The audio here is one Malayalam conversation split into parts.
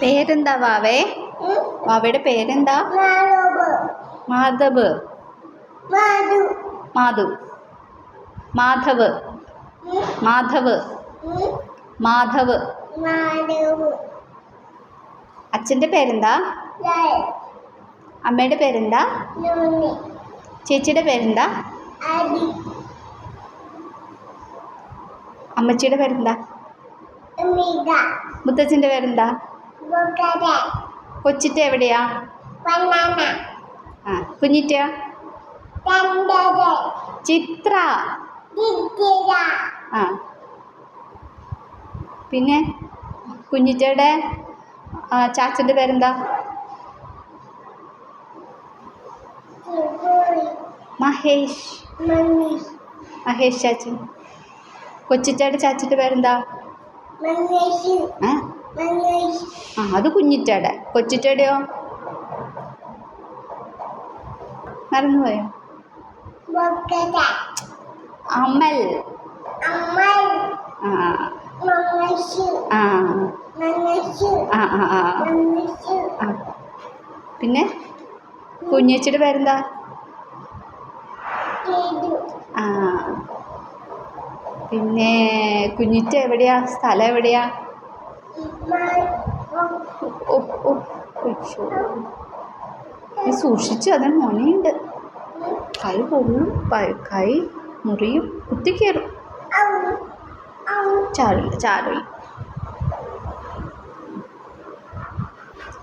പേരെന്താ വാവേ? വാവയുടെ പേരെന്താ? മാധവ്. മാധു. മാധവ്. മാധവ്. മാധവ്. അച്ഛൻ്റെ പേരെന്താ? അമ്മയുടെ പേരെന്താ? ചേച്ചിയുടെ പേരെന്താ? അമ്മച്ചിയുടെ പേരെന്താ? മുത്തച്ഛൻ്റെ പേരെന്താ? കൊച്ചിറ്റ എവിടെയാ? ആ കുഞ്ഞിറ്റ? ചിത്ര. ആ പിന്നെ കുഞ്ഞിറ്റയുടെ ചാച്ചൻ്റെ പേരെന്താ? മഹേഷ്. മഹേഷ് ചാച്ചൻ. കൊച്ചിറ്റയുടെ ചാച്ചൻ്റെ പേരെന്താ? ആ അത് കുഞ്ഞിറ്റയുടെ. കൊച്ചിറ്റയുടെയോ? മറന്നുപോയോ? അമൽ. ആ ആ ആ ആ ആ പിന്നെ കുഞ്ഞേച്ചിയുടെ പേരെന്താ? ആ പിന്നെ കുഞ്ഞിറ്റ എവിടെയാ? സ്ഥലം എവിടെയാ? സൂക്ഷിച്ചു, അതിന് മുനയുണ്ട്. കൈ പൊള്ളും, കൈ മുറിയും, കുത്തിക്കയറും. ചാറില്ല.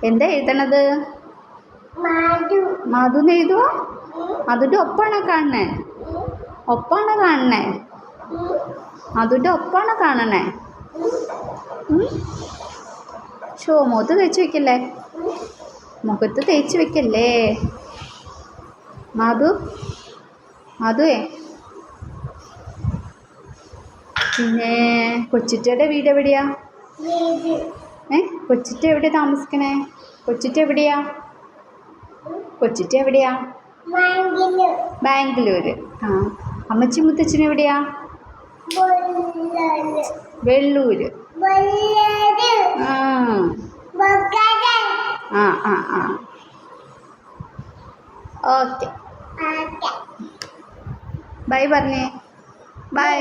എന്താ എഴുതണത്? മധുന്ന് എഴുതുക. അതിൻ്റെ ഒപ്പാണോ കാണണേ? ഒപ്പാണോ കാണണേ? അതിൻ്റെ ഒപ്പാണോ കാണണേ? മുഖത്ത് തേച്ച് വെക്കല്ലേ. മുഖത്ത് തേച്ച് വെക്കല്ലേ മധുവേ. പിന്നെ കൊച്ചിറ്റയുടെ വീട് എവിടെയാ? കൊച്ചിറ്റ എവിടെയാ താമസിക്കണേ? കൊച്ചിറ്റ എവിടെയാ? ബാംഗ്ലൂര്. ആ അമ്മച്ചി മുത്തച്ഛൻ എവിടെയാ? വെള്ളൂര്. ആ ആ ആ ഓക്കെ. ബൈ പറഞ്ഞേ. ബൈ.